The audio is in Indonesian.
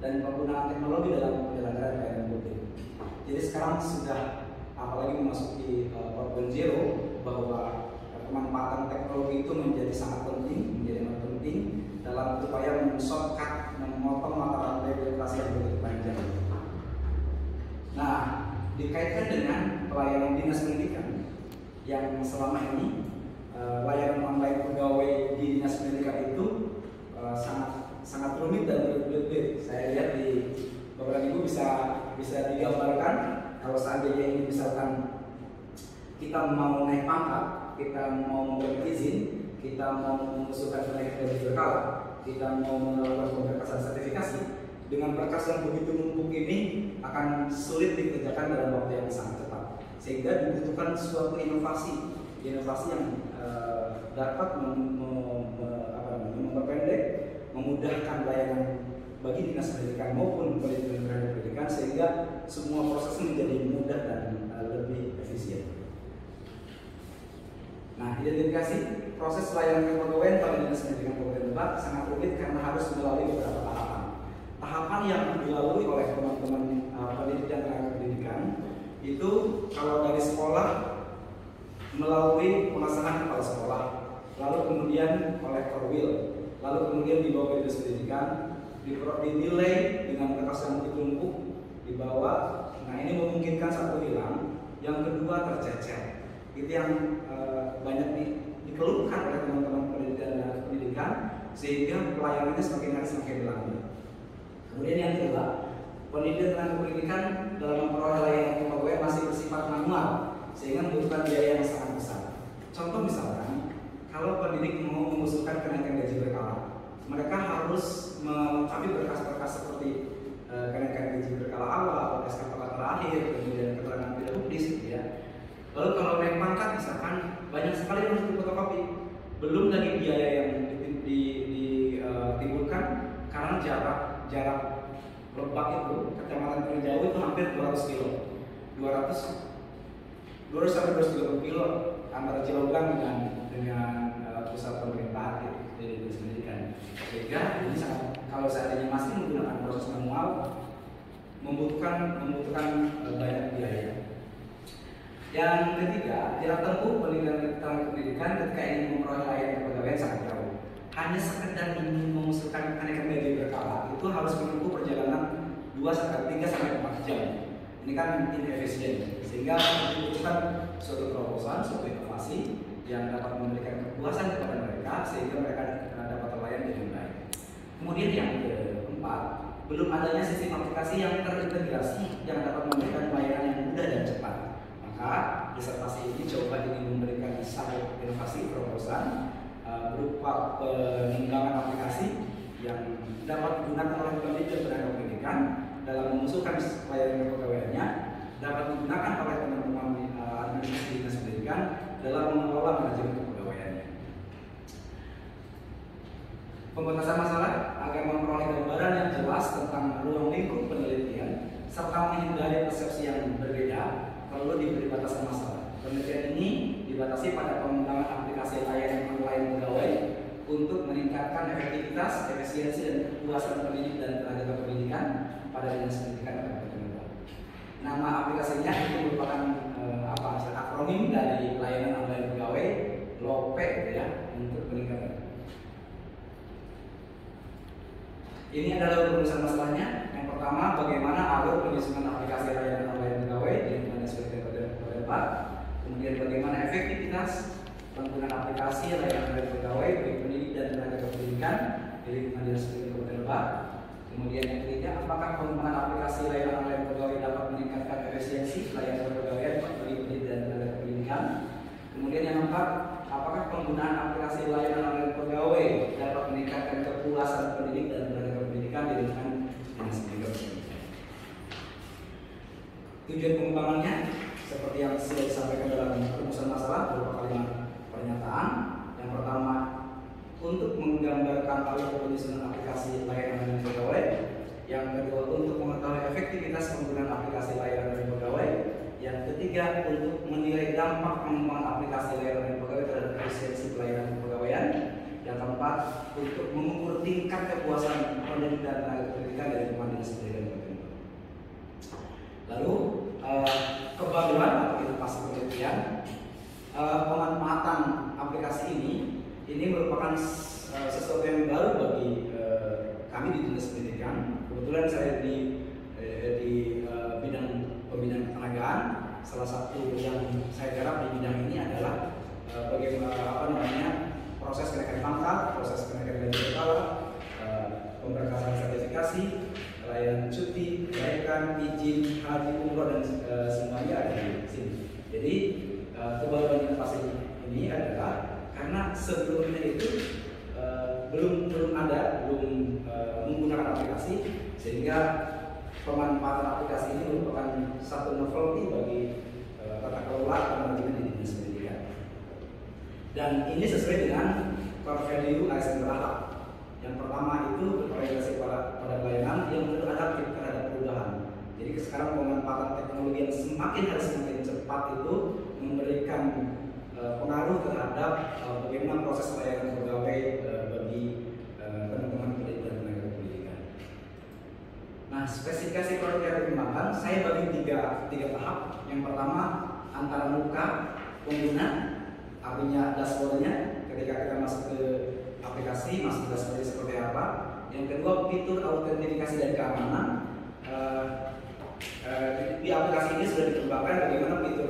dan penggunaan teknologi dalam penyelenggaraan pelayanan publik. Jadi sekarang sudah apalagi memasuki 4.0 bahwa pemanfaatan teknologi itu menjadi sangat penting, dalam upaya men-shortcut, memotong mata rantai birokrasi yang begitu panjang. Nah, dikaitkan dengan pelayanan dinas pendidikan yang selama ini layanan online pegawai di dinas pendidikan itu sangat rumit dan berbelit-belit. Saya lihat di beberapa ibu bisa digambarkan kalau seandainya ini misalkan kita mau naik pangkat, kita mau memberi izin, kita mau mengusulkan kenaikan gaji berkala, kita mau melakukan pemberkasan sertifikasi, dengan berkas yang begitu numpuk ini akan sulit dikerjakan dalam waktu yang sangat cepat, sehingga dibutuhkan suatu inovasi yang dapat memperpendek, memudahkan layanan bagi dinas pendidikan maupun pendidikan sehingga semua proses menjadi mudah dan lebih efisien. Nah, identifikasi proses layanan kepegawaian pada dinas pendidikan Kabupaten Lebak sangat rumit karena harus melalui beberapa tahapan. Tahapan yang dilalui oleh teman-teman pendidik dan tenaga pendidikan itu kalau dari sekolah melalui pengesahan kepala sekolah, lalu kemudian oleh Korwil, lalu kemudian dibawa ke dinas pendidikan, dinilai dengan berkas yang ditumpuk, dibawa. Nah, ini memungkinkan satu hilang, yang kedua tercecer. Itu yang banyak dikeluhkan oleh teman-teman pendidikan dan pendidikan, sehingga pelayanannya semakin hari semakin lambat. Kemudian yang kedua, pendidikan dan pendidikan dalam memperoleh layanan kepegawaian masih bersifat manual, sehingga membutuhkan biaya yang sangat besar. Contoh misalkan, kalau pendidik mau mengusulkan kenaikan gaji berkala, mereka harus melengkapi berkas-berkas seperti kenaikan gaji berkala awal, SK terakhir, kemudian keterangan tidak publis, gitu ya. Lalu kalau naik pangkat misalkan banyak sekali yang harus difotokopi, belum lagi biaya yang ditimbulkan karena jarak Lebak itu kecamatan Kerjauh itu hampir 200 kilo, 200 sampai 230 kilo antara Cilogang dengan pusat pemerintahan di dinas pendidikan. Sehingga ini kalau seandainya masih menggunakan proses manual membutuhkan banyak biaya. Yang ketiga, jarak tempuh pendidikan ketika ingin memperoleh layanan kepegawaian sangat jauh. Hanya sekedar ingin mengusulkan kenaikan gaji berkala itu harus menempuh perjalanan 3 sampai 4 jam. Ini kan inefisien, sehingga dibutuhkan suatu terobosan, suatu inovasi yang dapat memberikan kepuasan kepada mereka sehingga mereka dapat terlayani dengan baik. Kemudian yang keempat, belum adanya sistem aplikasi yang terintegrasi yang dapat memberikan pelayanan yang mudah dan cepat. Maka disertasi ini coba ingin memberikan satu inovasi terobosan berupa pengembangan aplikasi yang dapat digunakan oleh pendidik dan tenaga pendidikan dalam mengusulkan layanan kepegawaiannya, dapat digunakan oleh teman-teman administrasi dinas pendidikan dalam mengelola manajemen kepegawaiannya. Pembatasan masalah agar memperoleh gambaran yang jelas tentang ruang lingkup penelitian serta menghindari persepsi yang berbeda, perlu diberi batasan masalah. Penelitian ini dibatasi pada pengembangan aplikasi layanan online pegawai untuk meningkatkan efektivitas, efisiensi, dan kepuasan pendidik dan tenaga pendidikan pada dinas pendidikan Kabupaten Lebak. Nama aplikasinya itu merupakan akronim dari layanan online pegawai LOPE ya, untuk peningkatan. Ini adalah rumusan masalahnya. Yang pertama, bagaimana alur penyusunan aplikasi layanan online pegawai di dinas pendidikan Kabupaten Lebak. Kemudian bagaimana efektivitas penggunaan aplikasi layanan online pegawai bagi pendidik dan tenaga pendidikan di lingkungan dinas pendidikan Kabupaten Lebak. Kemudian yang ketiga, apakah penggunaan aplikasi layanan online pegawai dapat meningkatkan efisiensi layanan kepegawaian bagi pendidik dan tenaga pendidikan. Kemudian yang keempat, apakah penggunaan aplikasi layanan online pegawai dapat meningkatkan kepuasan pendidik dan tenaga pendidikan di lingkungan dinas pendidikan. Tujuan pengembangannya seperti yang sudah disampaikan dalam rumusan masalah berupa kalimat pernyataan. Yang pertama, untuk menggambarkan alur penyusunan aplikasi layanan pegawai. Yang kedua, untuk mengetahui efektivitas penggunaan aplikasi layanan pegawai. Yang ketiga, untuk menilai dampak pengembangan aplikasi layanan pegawai terhadap efisiensi pelayanan kepegawaian. Yang keempat, untuk mengukur tingkat kepuasan pendidik dan tenaga pendidikan dari lingkungan kebetulan saya di bidang pembinaan ketenagaan. Salah satu yang saya garap di bidang ini adalah bagaimana proses kenaikan pangkat, proses kenaikan gaji kepala, pemberkasan sertifikasi, layanan cuti, kenaikan izin haji umroh dan semuanya ada di sini. Jadi kebaruan inovasi ini adalah karena sebelumnya itu belum menggunakan aplikasi, sehingga pemanfaatan aplikasi ini merupakan satu novelty bagi tata kelola atau manajemen di dinas pendidikan. Dan ini sesuai dengan core value ASN berahak. Yang pertama itu berorientasi pada pelayanan yang beradaptif terhadap perubahan. Jadi sekarang pemanfaatan teknologi yang semakin cepat itu memberikan pengaruh terhadap bagaimana proses pelayanan pegawai bagi teman-teman pendidik dan tenaga pendidikan. Nah, spesifikasi produk yang dikembangkan saya bagi tiga tahap. Yang pertama antara muka pengguna, artinya dashboardnya ketika kita masuk ke aplikasi, masuk dashboardnya seperti apa. Yang kedua fitur autentifikasi dan keamanan. Di aplikasi ini sudah dikembangkan bagaimana fitur